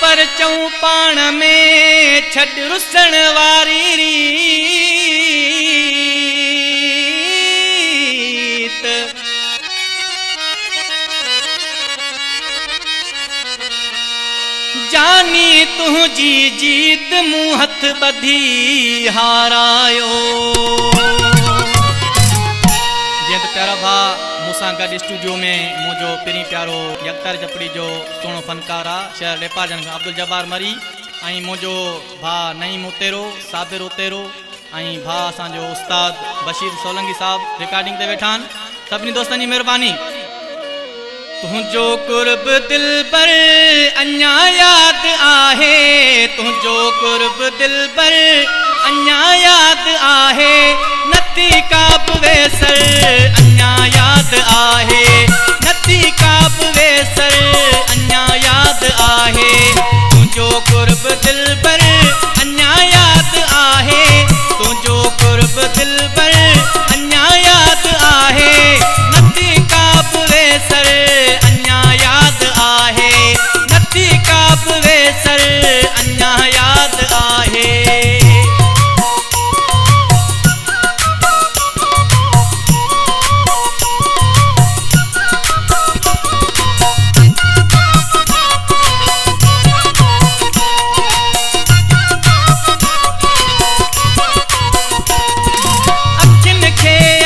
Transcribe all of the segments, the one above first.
पर चऊं पाण में छॾ रुसण वारी रीत। जानी तुझी जीत मूं हथ ॿधी हारायो। जीअं त प्यारा भाउ मूंसां गॾु स्टूडियो में मुंहिंजो पहिरीं प्यारो यकतर जपड़ी जो सुहिणो फनकार आहे शहर लेपाजन खां अब्दुल जब्बार मरी, ऐं मुंहिंजो भाउ नईम उतेरो, साबिर उतेरो, ऐं भाउ असांजो उस्ताद बशीर सोलंगी साहब रिकॉर्डिंग ते वेठा आहिनि। सभिनी दोस्तनि जी महिरबानी। तुझो कुर्ब दिल पर अञा याद आहे, तुझो कुर्ब दिल पर अञा याद आहे, नती काब वेसर अञा याद आहे, नती काब वेसर अञा याद आहे। तुझो कुर्ब दिल पर अञा याद आहे, तुझो कुर्ब दिल पर अञा याद आहे, नती काब वेसर अञा याद आहे, नती काब वेसर अञा याद आहे।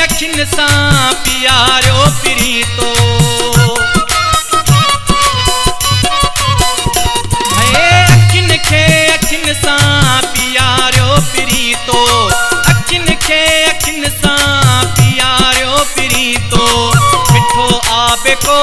अखिन सां प्यारो प्रीतो, अखिन खे अखिन सां प्यारो प्रीतो, अखिन खे अखिन सां प्यारो प्रीतो, मिठो आबे को